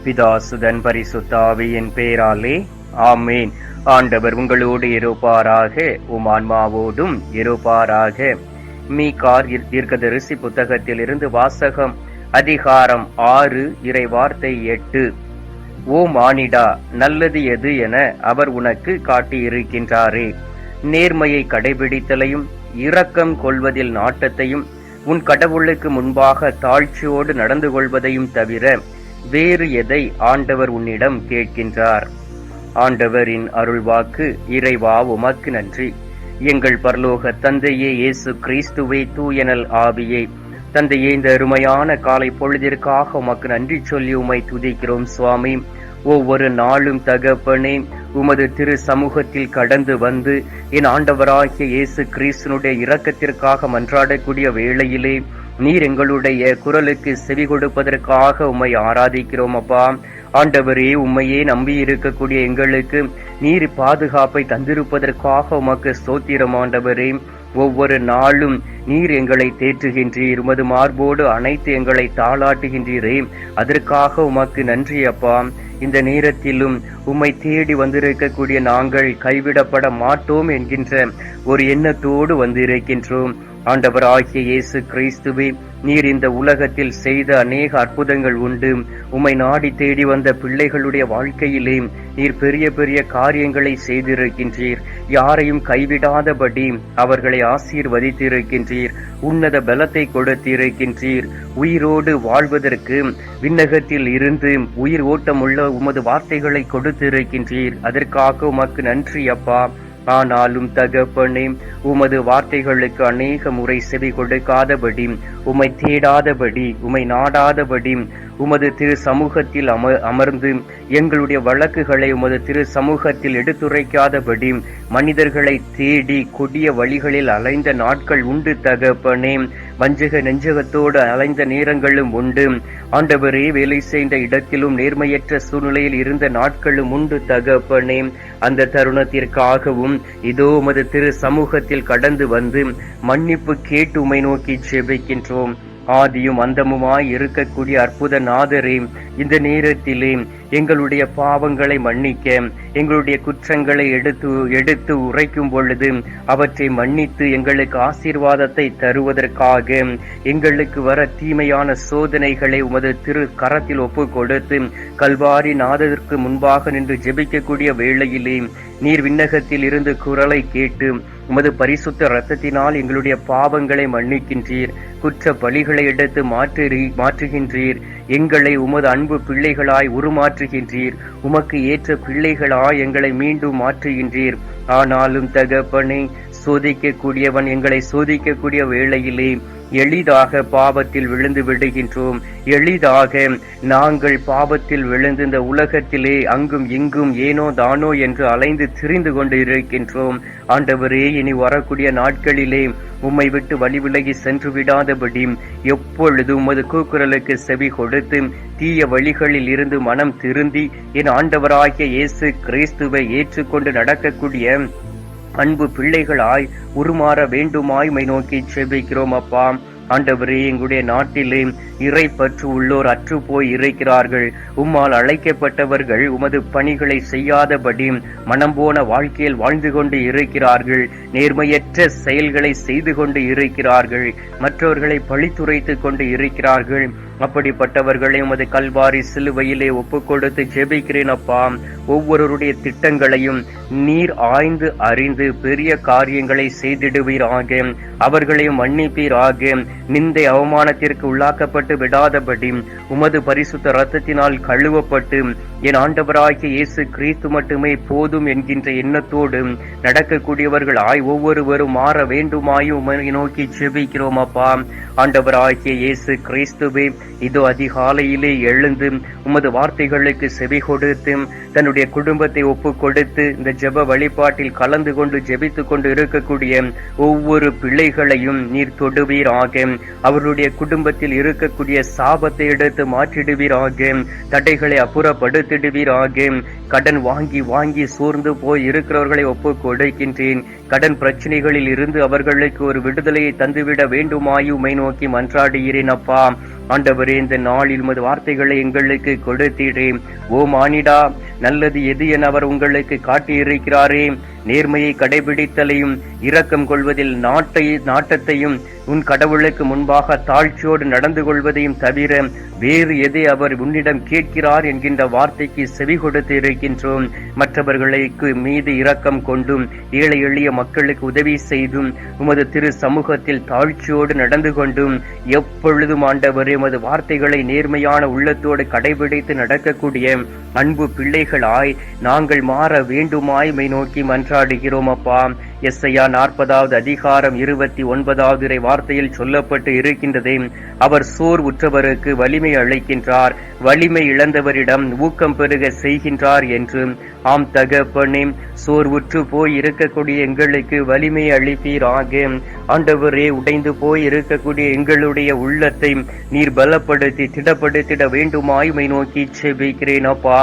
பிதாசுதன் பரிசுத்த ஆவியின் பேராலே ஆமேன். ஆண்டவர் உங்களோடு இருப்பாராக, உம் ஆன்மாவோடும் இருப்பாராக. மீகார் தீர்க்கதரிசி புத்தகத்திலிருந்து வாசகம். அதிகாரம் 6, இறை வார்த்தை 8. ஓ மானிடா, நல்லது எது என அவர் உனக்கு காட்டியிருக்கின்றாரே. நேர்மையை கடைபிடித்தலையும் இரக்கம் கொள்வதில் நாட்டத்தையும் உன் கடவுளுக்கு முன்பாக தாழ்ச்சியோடு நடந்து கொள்வதையும் தவிர வேறு எதை ஆண்டவர் உன்னிடம் கேட்கின்றார்? ஆண்டவரின் அருள்வாக்கு. இறைவா, உமக்கு நன்றி. எங்கள் பரலோக தந்தையே, இயேசு கிறிஸ்துவே, தூயனல் ஆவியே, தந்தையே, இந்த அருமையான காலை பொழுதிற்காக உமக்கு நன்றி சொல்லி உம்மை துதிக்கிறோம் சுவாமி. ஒவ்வொரு நாளும் தகப்பனே, உமது திரு சமூகத்தில் கடந்து வந்து என் ஆண்டவராகிய இயேசு கிறிஸ்துனுடைய இரக்கத்திற்காக மன்றாடக்கூடிய வேளையிலே நீர் எங்களுடைய குரலுக்கு செவி கொடுப்பதற்காக உம்மை ஆராதிக்கிறோம் அப்பா. ஆண்டவரே, உம்மையே நம்பி இருக்கக்கூடிய எங்களுக்கு நீர் பாதுகாப்பை தந்திருப்பதற்காக உமக்கு ஸ்தோத்திரம் ஆண்டவரே. ஒவ்வொரு நாளும் நீர் எங்களை தேற்றுகின்றீர், உமது மார்போடு அனைத்து எங்களை தாளாட்டுகின்றீரே, அதற்காக உமக்கு நன்றி அப்பா. இந்த நேரத்திலும் உம்மை தேடி வந்திருக்கக்கூடிய நாங்கள் கைவிடப்பட மாட்டோம் என்கின்ற ஒரு எண்ணத்தோடு வந்திருக்கின்றோம். ஆண்டவராகிய இயேசு கிறிஸ்துவே, நீர் இந்த உலகத்தில் செய்த அநேக அற்புதங்கள் உண்டு. உம்மை நாடி தேடி வந்த பிள்ளைகளுடைய வாழ்க்கையிலே நீர் பெரிய பெரிய காரியங்களை செய்திருக்கின்றீர். யாரையும் கைவிடாதபடி அவர்களை ஆசீர்வதித்திருக்கின்றீர். உன்னத பலத்தை கொடுத்திருக்கின்றீர். உயிரோடு வாழ்வதற்கு விண்ணகத்தில் இருந்து உயிர் ஓட்டமுள்ள உமது வார்த்தைகளை கொடுத்திருக்கின்றீர். அதற்காக உமக்கு நன்றி அப்பா. ஆனாலும் தகப்பனே, உமது வார்த்தைகளுக்கு அநேக முறை செவி கொடுக்காதபடி, உம்மை தேடாதபடி, உம்மை நாடாதபடி, உமது திரு சமூகத்தில் அமர்ந்து எங்களுடைய வழக்குகளை உமது திரு சமூகத்தில் எடுத்துரைக்காதபடி மனிதர்களை தேடி கொடிய வழிகளில் அலைந்த நாட்கள் உண்டு தகப்பனே. வஞ்சக நெஞ்சகத்தோடு அலைந்த நேரங்களும் உண்டு ஆண்டவரே. வேலை செய்த இடத்திலும் நேர்மையற்ற சூழ்நிலையில் இருந்த நாட்களும் உண்டு தகப்பனே. அந்த தருணத்திற்காகவும் இதோ உமது திரு சமூகத்தில் கடந்து வந்து மன்னிப்பு கேட்டு உம்மை நோக்கி ஜெபிக்கின்றோம். ஆதியும் அந்தமுமாய் இருக்கக்கூடிய அற்புத நாதரே, இந்த நேரத்திலே எங்களுடைய பாவங்களை மன்னிக்க, எங்களுடைய குற்றங்களை எடுத்து உரைக்கும் பொழுது அவற்றை மன்னித்து எங்களுக்கு ஆசீர்வாதத்தை தருவதற்காக எங்களுக்கு வர தீமையான சோதனைகளை உமது திரு கரத்தில் ஒப்பு கொடுத்து கல்வாரி நாதருக்கு முன்பாக நின்று ஜெபிக்கக்கூடிய வேளையிலே நீர் விண்ணகத்தில் இருந்து குரலை கேட்டு உமது பரிசுத்த இரத்தத்தினால் எங்களுடைய பாவங்களை மன்னிக்கின்றீர். குற்ற பலிகளை எடுத்து மாற்றுகின்றீர். எங்களை உமது அன்பு பிள்ளைகளாய் உருமாற்றுகின்றீர். உமக்கு ஏற்ற பிள்ளைகளாய் எங்களை மீண்டும் மாற்றுகின்றீர். ஆனாலும் தகப்பனே, சோதிக்கக்கூடியவன் எங்களை சோதிக்கக்கூடிய வேளையிலே எளிதாக பாவத்தில் விழுந்து விடுகின்றோம். எளிதாக நாங்கள் பாவத்தில் விழுந்து இந்த உலகத்திலே அங்கும் இங்கும் ஏனோ தானோ என்று அலைந்து திரிந்து கொண்டு இருக்கின்றோம். ஆண்டவரே, இனி வரக்கூடிய நாட்களிலே உம்மை விட்டு வழி விலகி சென்று விடாதபடி எப்பொழுதும் உமது கூக்குரலுக்கு செவி கொடுத்து தீய வழிகளில் இருந்து மனம் திருந்தி என் ஆண்டவராகிய இயேசு கிறிஸ்துவை ஏற்றுக்கொண்டு நடக்கக்கூடிய அன்பு பிள்ளைகளாய் உருமாற வேண்டுமாய் மை நோக்கி செபிக்கிறோம் அப்பா. ஆண்டவரே, எங்களுடைய நாட்டிலே இறை பற்று உள்ளோர் அற்று போய் இருக்கிறார்கள். உம்மால் அழைக்கப்பட்டவர்கள் உமது பணிகளை செய்யாதபடி மனம் போன வாழ்க்கையில் வாழ்ந்து கொண்டு இருக்கிறார்கள். நேர்மையற்ற செயல்களை செய்து கொண்டு இருக்கிறார்கள். மற்றவர்களை பழித்துரைத்து கொண்டு இருக்கிறார்கள். அப்படிப்பட்டவர்களை உமது கல்வாரி சிலுவையிலே ஒப்பு கொடுத்து ஜெபிக்கிறேன் அப்பா. ஒவ்வொருவருடைய திட்டங்களையும் நீர் ஆய்ந்து அறிந்து பெரிய காரியங்களை செய்திடுவீராக. அவர்களையும் மன்னிப்பீராக. நிந்தை அவமானத்திற்கு உள்ளாக்கப்பட்டு விடாதபடி உமது பரிசுத்த இரத்தத்தினால் கழுவப்பட்டு என் ஆண்டவராகிய இயேசு கிறிஸ்து மட்டுமே போதும் என்கின்ற எண்ணத்தோடு நடக்கக்கூடியவர்களாய் ஒவ்வொருவரும் மாற வேண்டுமாயும் உம்மை நோக்கி ஜெபிக்கிறோம் அப்பா. ஆண்டவராகிய இயேசு கிறிஸ்துவே, இதோ அதிகாலையிலே எழுந்து உமது வார்த்தைகளுக்கு செவி கொடுத்து தன்னுடைய குடும்பத்தை ஒப்பு கொடுத்து இந்த ஜெப வழிபாட்டில் கலந்து கொண்டு ஜெபித்து கொண்டு இருக்கக்கூடிய ஒவ்வொரு பிள்ளைகளையும் நீர் தொடுவீராக. அவருடைய குடும்பத்தில் இருக்கக்கூடிய சாபத்தை எடுத்து மாற்றிடுவீராக. தடைகளை அப்புறப்படுத்திடுவீராக. கடன் வாங்கி சோர்ந்து போய் இருக்கிறவர்களை ஒப்பு கொடுக்கின்றேன். கடன் பிரச்சனைகளில் இருந்து அவர்களுக்கு ஒரு விடுதலையை தந்துவிட வேண்டுமாய் உம்மை நோக்கி மன்றாடுகிறேன் அப்பா. ஆண்டவரே, இந்த நாளில் உமது வார்த்தைகளை எங்களுக்கு கொடுத்தீரே. ஓ மானிடா, நல்லது எது என அவர் உங்களுக்கு காட்டியிருக்கிறாரே. நேர்மையை கடைபிடித்தலையும் இரக்கம் கொள்வதில் நாட்டத்தையும் உன் கடவுளுக்கு முன்பாக தாழ்ச்சியோடு நடந்து கொள்வதையும் தவிர வேறு எதை அவர் உன்னிடம் கேட்கிறார் என்கின்ற வார்த்தைக்கு செவி கொடுத்து இருக்கின்றோம். மற்றவர்களுக்கு மீது இரக்கம் கொண்டும் ஏழை எளிய மக்களுக்கு உதவி செய்தும் உமது திரு சமூகத்தில் தாழ்ச்சியோடு நடந்து கொண்டும் எப்பொழுதும் ஆண்டவரே உமது வார்த்தைகளை நேர்மையான உள்ளத்தோடு கடைபிடித்து நடக்கக்கூடிய அன்பு பிள்ளைகளாய் நாங்கள் மாற வேண்டுமாய் நோக்கி மன்றாடுகிறோம் அப்பா. எஸ்ஐயா 40வது அதிகாரம் 29வது வார்த்தையில் சொல்லப்பட்டு இருக்கின்றதே, அவர் சோர் உற்றவருக்கு வலிமை அளிக்கின்றார், வலிமை இழந்தவரிடம் ஊக்கம் பெருக செய்கின்றார் என்று. ஆம் தகப்பனே, சோர்வுற்று போய் இருக்கக்கூடிய எங்களுக்கு வலிமை அளிப்பீராக. ஆண்டவரே, உடைந்து போய் இருக்கக்கூடிய எங்களுடைய உள்ளத்தை நீர் பலப்படுத்தி திடப்படுத்திட வேண்டுமாய் நோக்கி செபிக்கிறேன் அப்பா.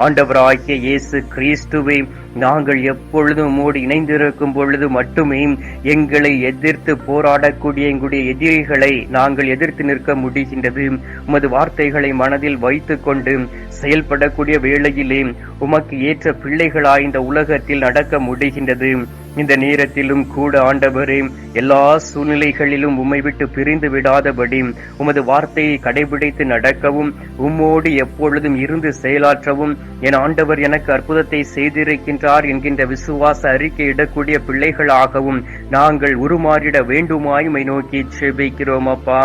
ஆண்டவராகிய இயேசு கிறிஸ்துவே, நாங்கள் எப்பொழுதும் உம்மோடு இணைந்திருக்கும் பொழுது மட்டுமே எங்களை எதிர்த்து போராடக்கூடிய எங்களுடைய எதிரிகளை நாங்கள் எதிர்த்து நிற்க முடிகின்றது. உமது வார்த்தைகளை மனதில் வைத்துக் கொண்டு செயல்படக்கூடிய வேளையிலே உமக்கு ஏற்ற பிள்ளைகளாய் இந்த உலகத்தில் நடக்க முடிகின்றது. இந்த நேரத்திலும் கூட ஆண்டவரே, எல்லா சூழ்நிலைகளிலும் உம்மை விட்டு பிரிந்து விடாதபடி உமது வார்த்தையை கடைபிடித்து நடக்கவும் உம்மோடு எப்பொழுதும் இருந்து செயலாற்றவும் என் ஆண்டவர் எனக்கு அற்புதத்தை செய்திருக்கின்றார் என்கின்ற விசுவாச அறிக்கை இடக்கூடிய பிள்ளைகளாகவும் நாங்கள் உருமாறிட வேண்டுமாய் நோக்கி செபிக்கிறோம் அப்பா.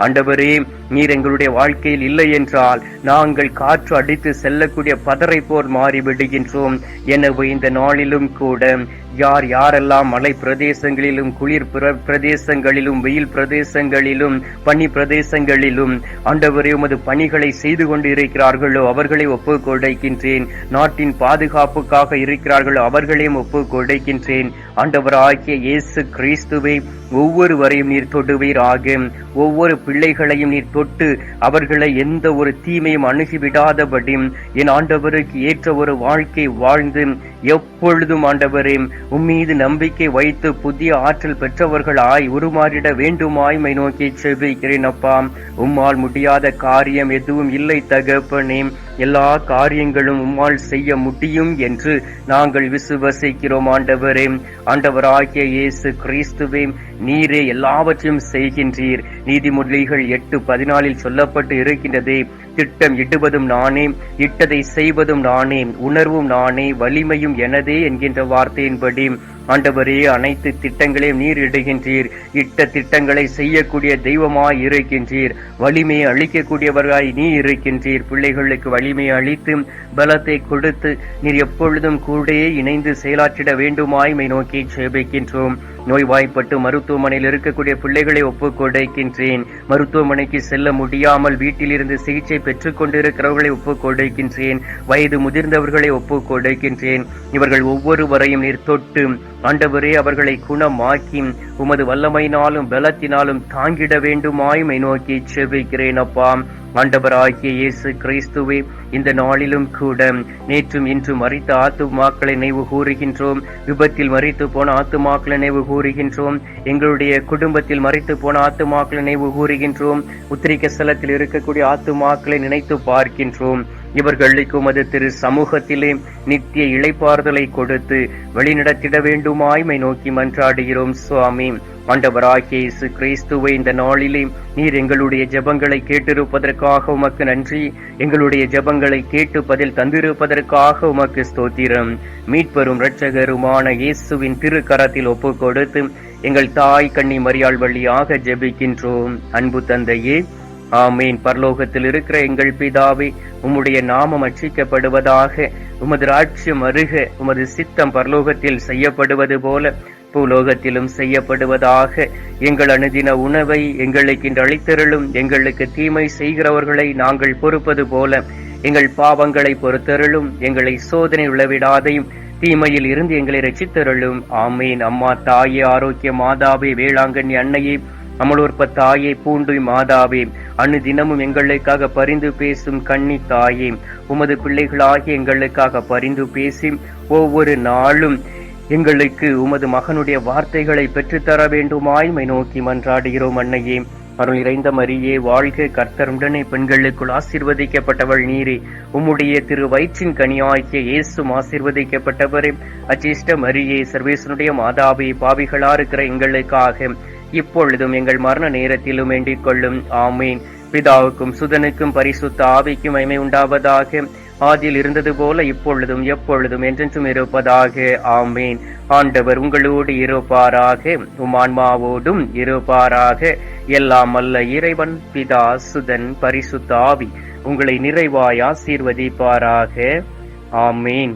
ஆண்டவரே, நீர் எங்களுடைய வாழ்க்கையில் இல்லை என்றால் நாங்கள் காற்று அடித்து செல்லக்கூடிய பதரை போர் மாறிவிடுகின்றோம். எனவே இந்த நாளிலும் கூட யாரெல்லாம் மலை பிரதேசங்களிலும் குளிர் பிரதேசங்களிலும் வெயில் பிரதேசங்களிலும் பனி பிரதேசங்களிலும் ஆண்டவரே உமது பணிகளை செய்து கொண்டு இருக்கிறார்களோ அவர்களை ஒப்புக் கொடுக்கின்றேன். நாட்டின் பாதுகாப்புக்காக இருக்கிறார்களோ அவர்களையும் ஒப்புக் கொடுக்கின்றேன். ஆண்டவராகிய இயேசு கிறிஸ்துவை ஒவ்வொருவரையும் நீர் தொடுவீராக. ஒவ்வொரு பிள்ளைகளையும் நீர் தொட்டு அவர்களை எந்த ஒரு தீமையும் அணுகிவிடாதபடி என் ஆண்டவருக்கு ஏற்ற ஒரு வாழ்க்கை வாழ்ந்து எப்பொழுதும் ஆண்டவரே உம்மீது நம்பிக்கை வைத்து புதிய ஆற்றல் பெற்றவர்களாய் உருமாறிட வேண்டுமாய் நோக்கி செபிக்கிறேன் அப்பா. உம்மால் முடியாத காரியம் எதுவும் இல்லை தகப்பனே. எல்லா காரியங்களும் உம்மால் செய்ய முடியும் என்று நாங்கள் விசுவசிக்கிறோம் ஆண்டவரே. ஆண்டவராகிய இயேசு கிறிஸ்துவே, நீரே எல்லாவற்றையும் செய்கின்றீர். நீதிமொழிகள் 8:14 சொல்லப்பட்டு இருக்கின்றதே, திட்டம் இடுவதும் நானே, இட்டதை செய்வதும் நானே, உணர்வும் நானே, வலிமையும் எனதே என்கின்ற வார்த்தையின்படி ஆண்டவரே அனைத்து திட்டங்களையும் நீர் இடுகின்றீர். இட்ட திட்டங்களை செய்யக்கூடிய தெய்வமாய் இருக்கின்றீர். வலிமையை அளிக்கக்கூடியவராய் நீ இருக்கின்றீர். பிள்ளைகளுக்கு வலிமையை அளித்து பலத்தை கொடுத்து நீர் எப்பொழுதும் கூட இணைந்து செயலாற்றிட வேண்டுமாய் நோக்கி ஜெபிக்கின்றோம். நோய்வாய்ப்பட்டு மருத்துவமனையில் இருக்கக்கூடிய பிள்ளைகளை ஒப்புக் கொடுக்கின்றேன். மருத்துவமனைக்கு செல்ல முடியாமல் வீட்டிலிருந்து சிகிச்சை பெற்றுக் கொண்டிருக்கிறவர்களை ஒப்புக் கொடுக்கின்றேன். வயது முதிர்ந்தவர்களை ஒப்புக் கொடுக்கின்றேன். இவர்கள் ஒவ்வொருவரையும் நீர் தொட்டு ஆண்டவரே அவர்களை குணமாக்கி உமது வல்லமையினாலும் பலத்தினாலும் தாங்கிட வேண்டுமாய் நோக்கி செபிக்கிறேன் அப்பா. ஆண்டவராகிய இயேசு கிறிஸ்துவே, இந்த நாளிலும் கூட நேற்றும் இன்றும் மரித்த ஆத்துமாக்களை நினைவு கூறுகின்றோம். விபத்தில் மரித்து போன ஆத்துமாக்களை நினைவு கூறுகின்றோம். எங்களுடைய குடும்பத்தில் மரித்து போன ஆத்துமாக்களை நினைவு கூறுகின்றோம். உத்திரிக்க ஸ்தலத்தில் இருக்கக்கூடிய ஆத்துமாக்களை நினைத்து பார்க்கின்றோம். இவர்களுக்கு உமது திரு சமூகத்திலே நித்திய இளைப்பாறுதலை கொடுத்து வழிநடத்திட வேண்டுமாய் நோக்கி மன்றாடுகிறோம் சுவாமி. ஆண்டவராகிய இயேசு கிறிஸ்துவை, இந்த நாளிலே நீர் எங்களுடைய ஜெபங்களை கேட்டிருப்பதற்காக உமக்கு நன்றி. எங்களுடைய ஜெபங்களை கேட்டு பதில் தந்திருப்பதற்காக உமக்கு ஸ்தோத்திரம். மீட்பெரும் இரட்சகருமான இயேசுவின் திருக்கரத்தில் ஒப்புக் கொடுத்து எங்கள் தாய் கன்னி மரியாள் வழியாக ஜெபிக்கின்றோம். அன்பு தந்தையே, ஆமீன். பரலோகத்தில் இருக்கிற எங்கள் பிதாவே, உம்முடைய நாமம் அர்ச்சிக்கப்படுவதாக. உமது ராஜ்யம் அருக. உமது சித்தம் பரலோகத்தில் செய்யப்படுவது போல பூலோகத்திலும் செய்யப்படுவதாக. எங்கள் அனுதின உணவை எங்களுக்கு இன்று அளித்தருளும். எங்களுக்கு தீமை செய்கிறவர்களை நாங்கள் பொறுப்பது போல எங்கள் பாவங்களை பொறுத்தருளும். எங்களை சோதனை விளைவிடாதையும் தீமையில் இருந்து எங்களை ரட்சித்தருளும். ஆமீன். அம்மா தாயே, ஆரோக்கிய மாதாவே, வேளாங்கண்ணி அன்னையே, அமலோற்ப தாயே, பூண்டு மாதாவே, அனுதினமும் எங்களுக்காக பரிந்து பேசும் கன்னி தாயே, உமது பிள்ளைகளாகிய எங்களுக்காக பரிந்து பேசி ஒவ்வொரு நாளும் எங்களுக்கு உமது மகனுடைய வார்த்தைகளை பெற்றுத்தர வேண்டுமாய் நோக்கி மன்றாடுகிறோம் அன்னையே. அருள் நிறைந்த மரியே வாழ்க, கர்த்தர் உடனே பெண்களுக்குள் ஆசீர்வதிக்கப்பட்டவள் நீரே. உம்முடைய திரு வயிற்றின் கனியாகிய இயேசும் ஆசீர்வதிக்கப்பட்டவரே. அச்சிஷ்ட மரியே, சர்வேசனுடைய மாதாவே, பாவிகளா இருக்கிற எங்களுக்காக இப்பொழுதும் எங்கள் மரண நேரத்திலும் வேண்டிக் கொள்ளும். ஆமீன். பிதாவுக்கும் சுதனுக்கும் பரிசுத்த ஆவிக்கும் மகிமை உண்டாவதாக. ஆதியில் இருந்தது போல இப்பொழுதும் எப்பொழுதும் என்றென்றும் இருப்பதாக. ஆமீன். ஆண்டவர் உங்களோடு இருப்பாராக, உம் ஆன்மாவோடும் இருப்பாராக. எல்லாம் அல்ல இறைவன் பிதா சுதன் பரிசுத்த ஆவி உங்களை நிறைவாய் ஆசீர்வதிப்பாராக. ஆமீன்.